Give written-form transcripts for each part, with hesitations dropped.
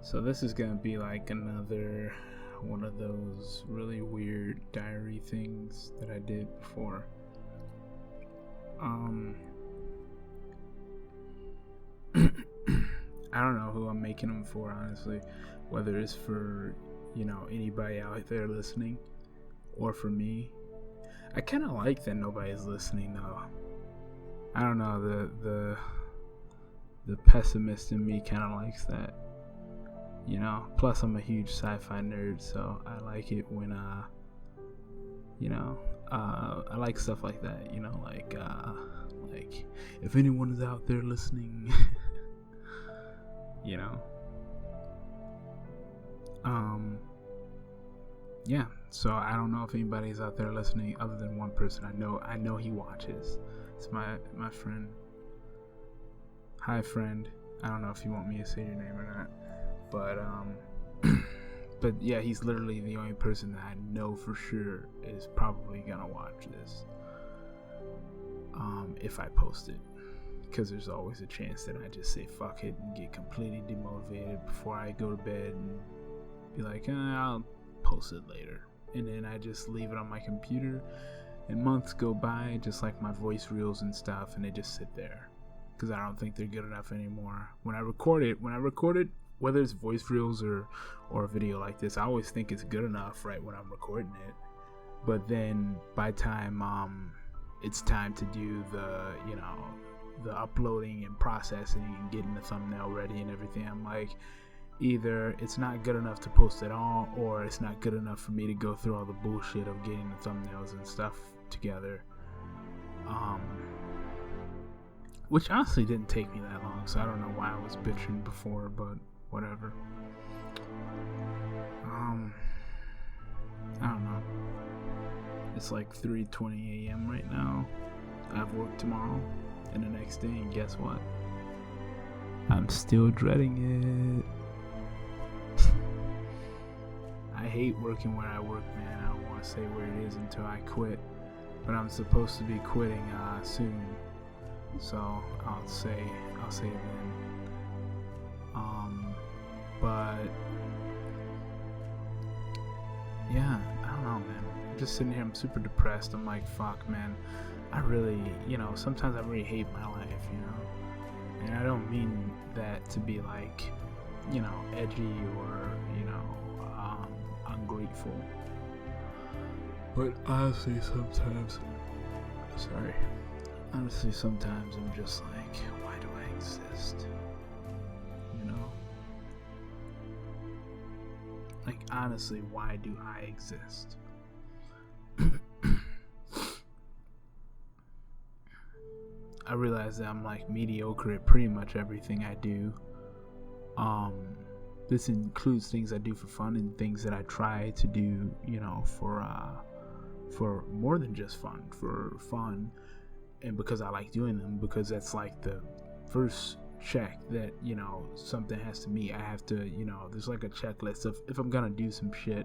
So this is gonna be like another one of those really weird diary things that I did before. I don't know who I'm making them for, honestly. Whether it's for, anybody out there listening or for me. I kind of like that nobody's listening, though. I don't know, the pessimist in me kind of likes that. Plus I'm a huge sci-fi nerd, so I like it when I like stuff like that, like if anyone is out there listening, yeah, so I don't know if anybody's out there listening other than one person. I know he watches. It's my friend. Hi, friend. I don't know if you want me to say your name or not. But yeah, he's literally the only person that I know for sure is probably gonna watch this. If I post it, because there's always a chance that I just say fuck it and get completely demotivated before I go to bed and be like, I'll post it later, and then I just leave it on my computer, and months go by, just like my voice reels and stuff, and they just sit there because I don't think they're good enough anymore. When I record it, whether it's voice reels or a video like this, I always think it's good enough right when I'm recording it. But then by time it's time to do the uploading and processing and getting the thumbnail ready and everything, I'm like, either it's not good enough to post at all, or it's not good enough for me to go through all the bullshit of getting the thumbnails and stuff together. Which honestly didn't take me that long, so I don't know why I was bitching before, but whatever. I don't know. It's like 3:20 a.m. right now. I have work tomorrow and the next day, and guess what? I'm still dreading it. I hate working where I work, man. I don't want to say where it is until I quit, but I'm supposed to be quitting soon, so I'll say it then. But yeah, I don't know, man. I'm just sitting here, I'm super depressed. I'm like, fuck, man. I really, sometimes I really hate my life, and I don't mean that to be like, edgy or, ungrateful. But honestly, sometimes I'm just like, why do I exist? Like, honestly, why do I exist? I realize that I'm like mediocre at pretty much everything I do. This includes things I do for fun and things that I try to do, for more than just fun, for fun, and because I like doing them, because that's like the first check that something has to meet. I have to, there's like a checklist of, if I'm gonna do some shit,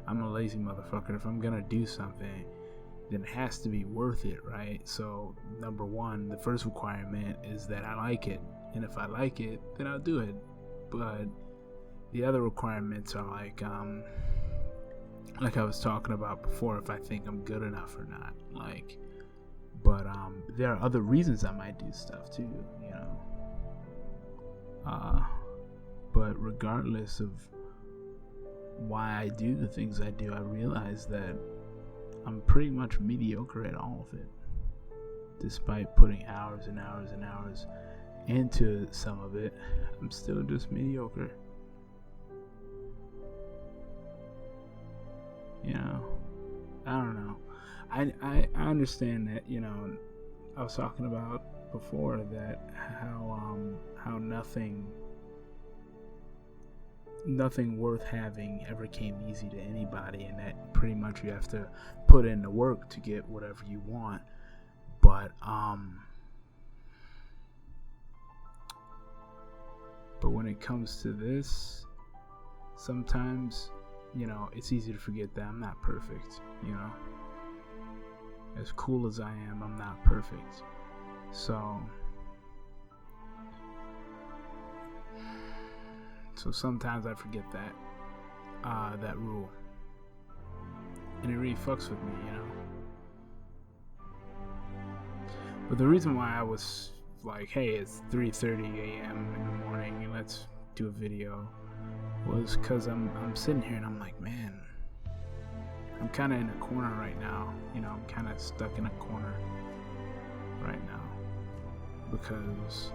I'm a lazy motherfucker. If I'm gonna do something, then it has to be worth it, right? So number one, the first requirement is that I like it, and if I like it, then I'll do it. But the other requirements are like I was talking about before, if I think I'm good enough or not, like. But there are other reasons I might do stuff too, but regardless of why I do the things I do, I realize that I'm pretty much mediocre at all of it, despite putting hours and hours and hours into some of it. I'm still just mediocre. I don't know. I understand that, I was talking about before that how nothing worth having ever came easy to anybody, and that pretty much you have to put in the work to get whatever you want. But when it comes to this, sometimes, it's easy to forget that I'm not perfect, As cool as I am, I'm not perfect. So So sometimes I forget that rule, and it really fucks with me, you know. But the reason why I was like, hey, it's 3:30 a.m. in the morning and let's do a video, was because I'm sitting here and I'm like, man, I'm kind of in a corner right now. You know, I'm kind of stuck in a corner right now because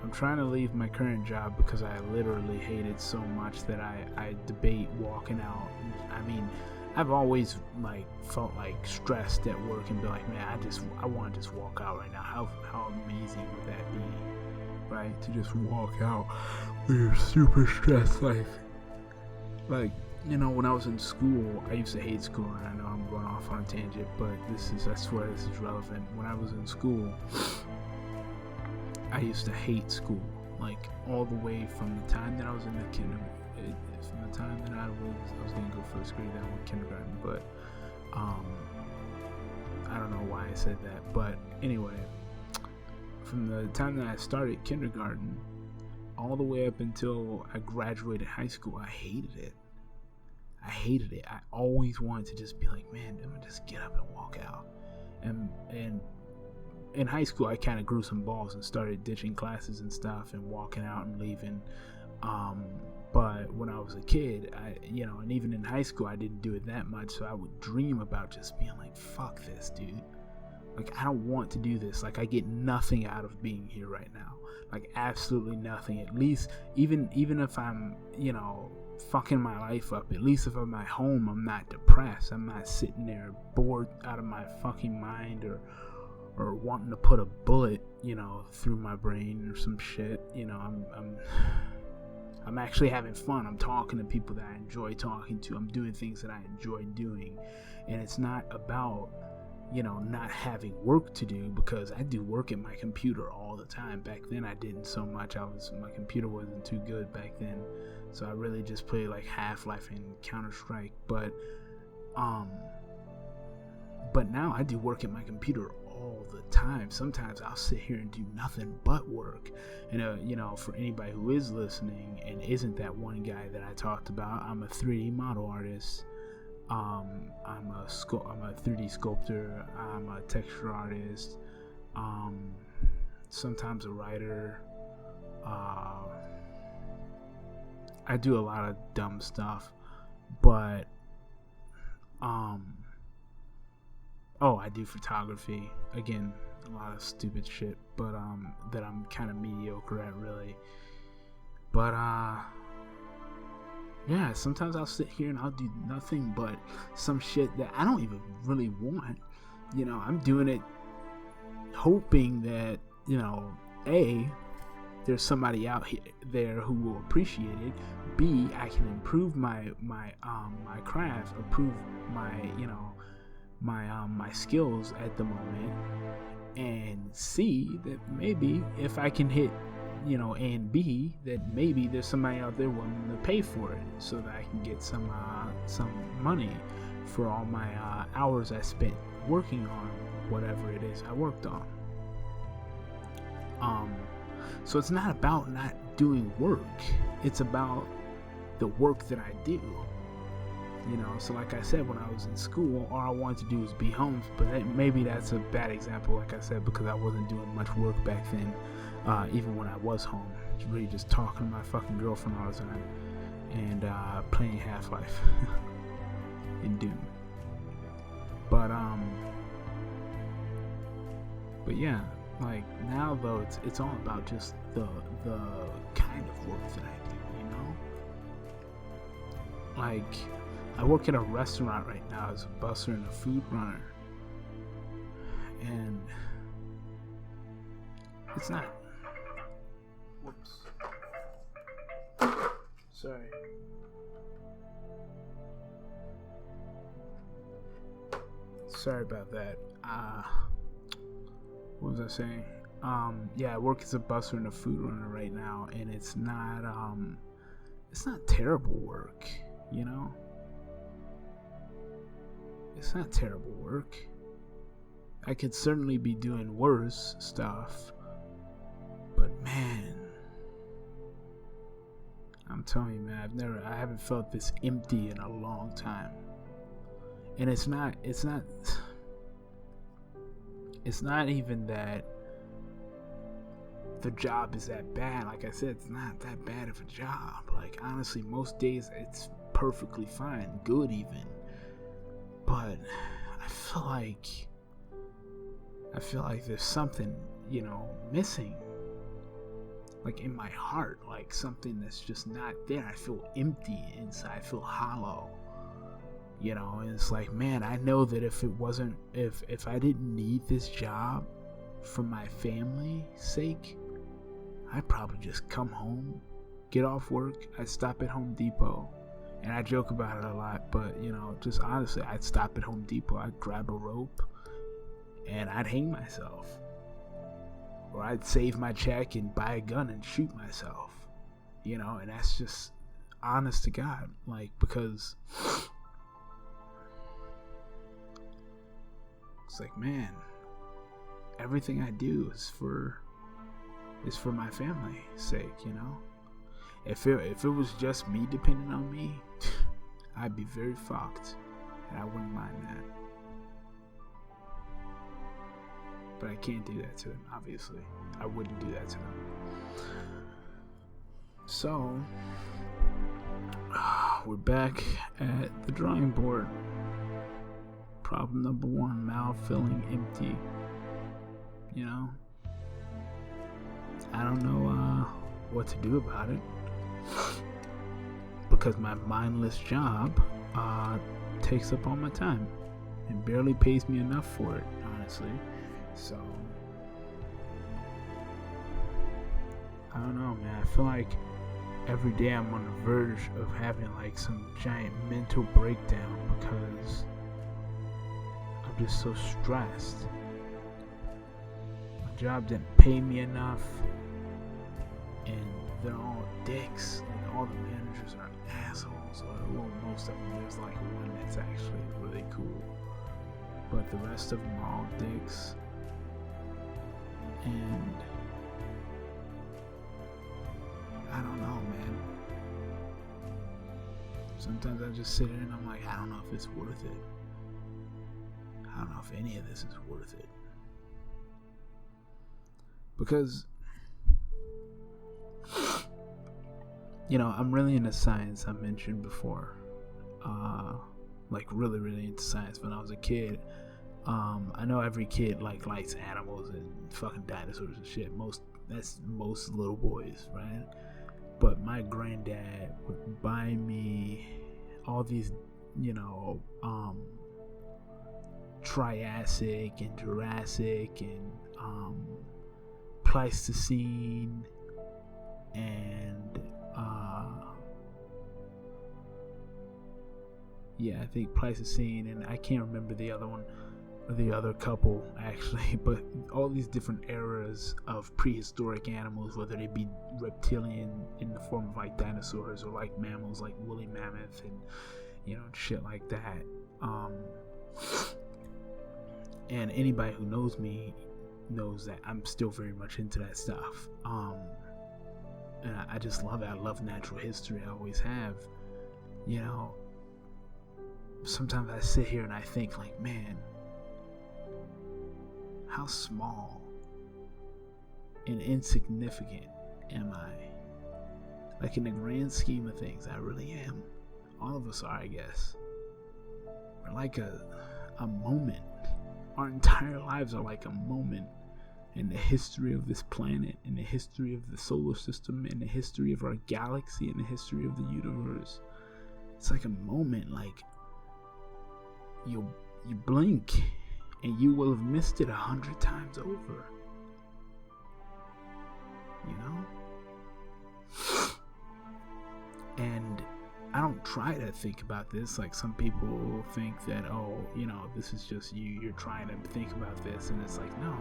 I'm trying to leave my current job because I literally hate it so much that I debate walking out. I mean, I've always like felt like stressed at work and be like, man, I want to just walk out right now. How amazing would that be, right? To just walk out when you're super stressed, like you know, when I was in school, I used to hate school, and I know I'm going off on a tangent, but I swear this is relevant. When I was in school, I used to hate school, like all the way from the time that I was in the kindergarten, from the time that I was going to go first grade, then I went kindergarten, but I don't know why I said that, but anyway, from the time that I started kindergarten, all the way up until I graduated high school, I hated it. I always wanted to just be like, man, I'm gonna just get up and walk out. And in high school, I kind of grew some balls and started ditching classes and stuff and walking out and leaving. But when I was a kid, and even in high school, I didn't do it that much. So I would dream about just being like, fuck this, dude. Like, I don't want to do this. Like, I get nothing out of being here right now. Like, absolutely nothing. At least, even if I'm, fucking my life up, at least if I'm at home, I'm not depressed. I'm not sitting there bored out of my fucking mind or wanting to put a bullet, through my brain or some shit. I'm actually having fun. I'm talking to people that I enjoy talking to. I'm doing things that I enjoy doing. And it's not about, not having work to do, because I do work at my computer all the time. Back then I didn't so much. My computer wasn't too good back then. So I really just played like Half-Life and Counter-Strike. But now I do work at my computer all the time. Sometimes I'll sit here and do nothing but work. And for anybody who is listening and isn't that one guy that I talked about, I'm a 3D model artist. I'm a 3D sculptor. I'm a texture artist. Sometimes a writer. I do a lot of dumb stuff, but I do photography. Again, a lot of stupid shit, but that I'm kind of mediocre at, really. But yeah, sometimes I'll sit here and I'll do nothing but some shit that I don't even really want. I'm doing it hoping that, A, there's somebody out there who will appreciate it. B, I can improve my craft, improve my my skills at the moment. And C, that maybe if I can hit and B, that maybe there's somebody out there willing to pay for it, so that I can get some money for all my hours I spent working on whatever it is I worked on. So it's not about not doing work, it's about the work that I do. So like I said, when I was in school, all I wanted to do was be home, but maybe that's a bad example, like I said, because I wasn't doing much work back then. Even when I was home, I was really just talking to my fucking girlfriend all the time and playing Half-Life and Doom. But yeah, like now though, it's all about just the kind of work that I do, Like, I work at a restaurant right now as a busser and a food runner, and it's not. Whoops. Sorry. Sorry about that. What was I saying? Yeah, I work as a busser and a food runner right now, and it's not terrible work, It's not terrible work. I could certainly be doing worse stuff, but man, telling you, man, I haven't felt this empty in a long time. And it's not even that the job is that bad. Like I said, it's not that bad of a job. Like, honestly, most days it's perfectly fine, good even. But I feel like there's something, missing. Like in my heart, like something that's just not there. I feel empty inside. I feel hollow. And it's like, man, I know that if I didn't need this job for my family's sake, I'd probably just come home, get off work, I'd stop at Home Depot. And I joke about it a lot, but just honestly, I'd stop at Home Depot, I'd grab a rope, and I'd hang myself. Or I'd save my check and buy a gun and shoot myself. And that's just honest to God. Like, because it's like, man, everything I do is for my family's sake, If it was just me depending on me, I'd be very fucked, and I wouldn't mind that. But I can't do that to them, obviously. I wouldn't do that to them. So, we're back at the drawing board. Problem number 1, mouth feeling empty. I don't know what to do about it. Because my mindless job takes up all my time and barely pays me enough for it, honestly. So I don't know, man. I feel like every day I'm on the verge of having like some giant mental breakdown because I'm just so stressed. My job didn't pay me enough, and they're all dicks. Like, all the managers are assholes. Well, most of them. There's like one that's actually really cool, but the rest of them are all dicks. And I don't know, man. Sometimes I just sit here and I'm like, I don't know if it's worth it. I don't know if any of this is worth it. Because, I'm really into science, I mentioned before. Like really, really into science when I was a kid. I know every kid likes animals and fucking dinosaurs and shit. That's most little boys, right? But my granddad would buy me all these, Triassic and Jurassic and Pleistocene and I think Pleistocene, and I can't remember the other one. The other couple actually, but all these different eras of prehistoric animals, whether they be reptilian in the form of like dinosaurs or like mammals like woolly mammoth and shit like that. And anybody who knows me knows that I'm still very much into that stuff. And I just love it. I love natural history. I always have. Sometimes I sit here and I think like, man, how small and insignificant am I? Like, in the grand scheme of things, I really am. All of us are, I guess. We're like a moment. Our entire lives are like a moment in the history of this planet, in the history of the solar system, in the history of our galaxy, in the history of the universe. It's like a moment, like you blink and you will have missed it 100 times over. And I don't try to think about this. Like, some people think that, this is just you're trying to think about this, and it's like, no.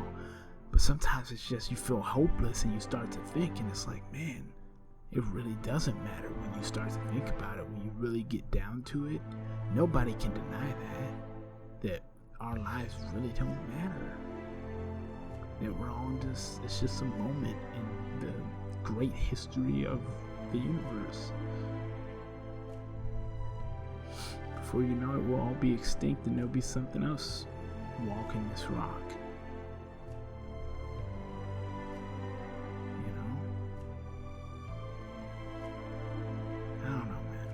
But sometimes it's just you feel hopeless and you start to think, and it's like, man, it really doesn't matter when you start to think about it. When you really get down to it, nobody can deny that our lives really don't matter. That we're all it's just a moment in the great history of the universe. Before you know it, we'll all be extinct and there'll be something else walking this rock. You know? I don't know, man.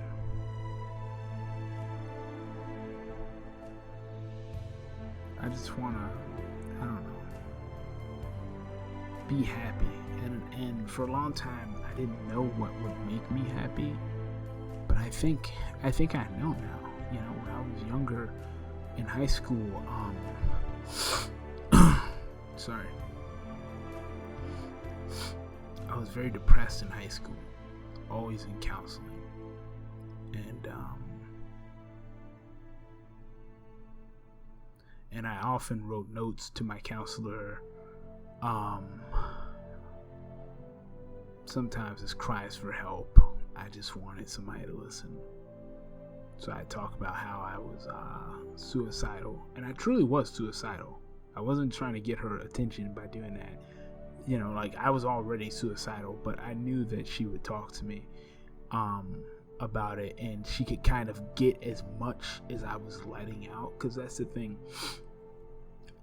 I just wanna, I don't know, be happy. And for a long time, I didn't know what would make me happy. But I think I know now. You know, when I was younger in high school, sorry, I was very depressed in high school, always in counseling, and I often wrote notes to my counselor, sometimes it's cries for help. I just wanted somebody to listen. So I talk about how I was suicidal, and I truly was suicidal. I wasn't trying to get her attention by doing that. You know, like, I was already suicidal, but I knew that she would talk to me about it, and she could kind of get as much as I was letting out, because that's the thing.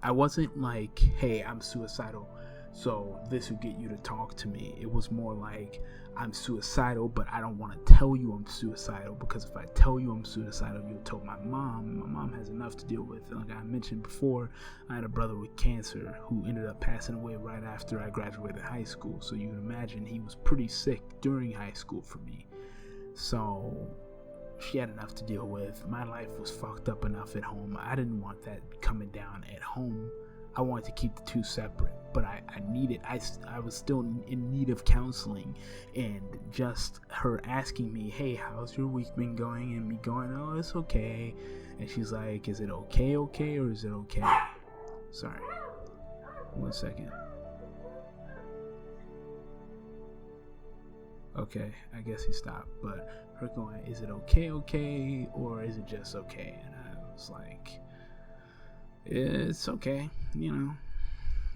I wasn't like, hey, I'm suicidal, so this will get you to talk to me. It was more like, I'm suicidal, but I don't want to tell you I'm suicidal, because if I tell you I'm suicidal, you'll tell my mom. My mom has enough to deal with. Like I mentioned before, I had a brother with cancer who ended up passing away right after I graduated high school. So you can imagine he was pretty sick during high school for me. So she had enough to deal with. My life was fucked up enough at home. I didn't want that coming down at home. I wanted to keep the two separate, but I was still in need of counseling, and just her asking me, hey, how's your week been going? And me going, oh, it's okay. And she's like, is it okay, or is it okay? Sorry. 1 second. Okay, I guess he stopped, but her going, is it okay, or is it just okay? And I was like, it's okay, you know.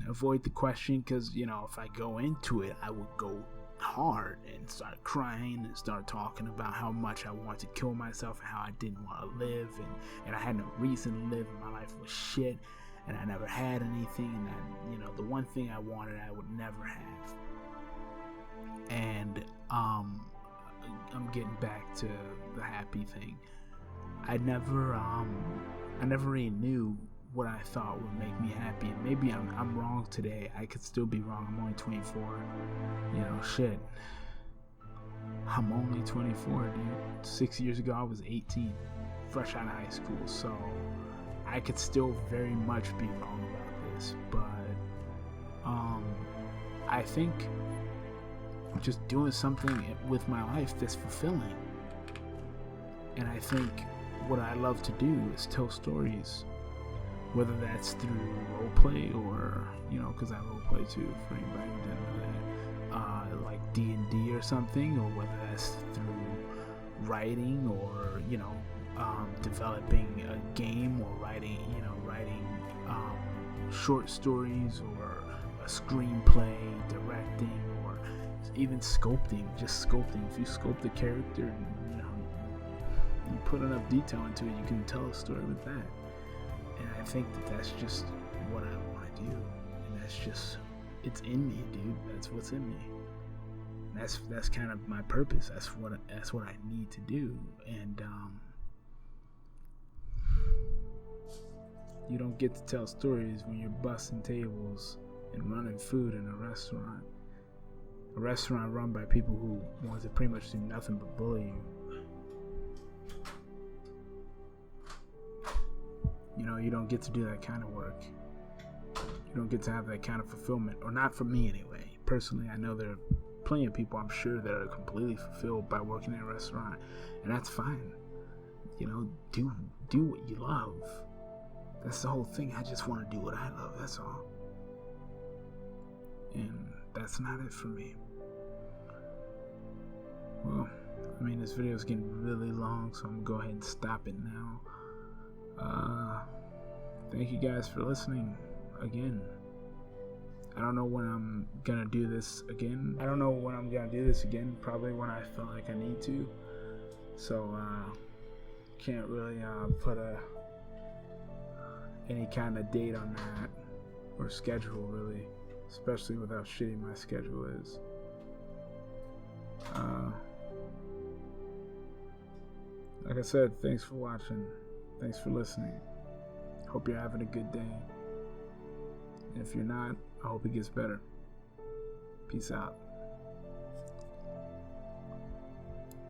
Avoid the question, because, you know, if I go into it, I would go hard and start crying and start talking about how much I want to kill myself and how I didn't want to live, and I had no reason to live, and my life was shit, and I never had anything, and I, you know, the one thing I wanted I would never have. And I'm getting back to the happy thing. I never really knew what I thought would make me happy, and maybe I'm wrong today. I could still be wrong. I'm only 24. You know, shit. I'm only 24, dude. 6 years ago I was 18, fresh out of high school, so I could still very much be wrong about this, but I think just doing something with my life that's fulfilling. And I think what I love to do is tell stories, whether that's through roleplay or, you know, because I roleplay too, for anybody who didn't know that, like D&D or something, or whether that's through writing, or, you know, developing a game, or writing short stories, or a screenplay, directing, or even sculpting, just sculpting. If you sculpt a character and, you know, you put enough detail into it, you can tell a story with that. And I think that's just what I want to do, and that's just, it's in me, dude. That's what's in me. And that's kind of my purpose. That's what I need to do. And you don't get to tell stories when you're busting tables and running food in a restaurant. A restaurant run by people who want to pretty much do nothing but bully you. You know, you don't get to do that kind of work. You don't get to have that kind of fulfillment, or not for me anyway. Personally, I know there are plenty of people, I'm sure, that are completely fulfilled by working in a restaurant, and that's fine. You know, do what you love. That's the whole thing. I just want to do what I love, that's all. And that's not it for me. Well, I mean, this video is getting really long, so I'm gonna go ahead and stop it now. Thank you guys for listening again. I don't know when I'm gonna do this again. Probably when I feel like I need to. So can't really put any kind of date on that or schedule, really, especially with how shitty my schedule is. Like I said, thanks for watching. Thanks for listening. Hope you're having a good day. And if you're not, I hope it gets better. Peace out.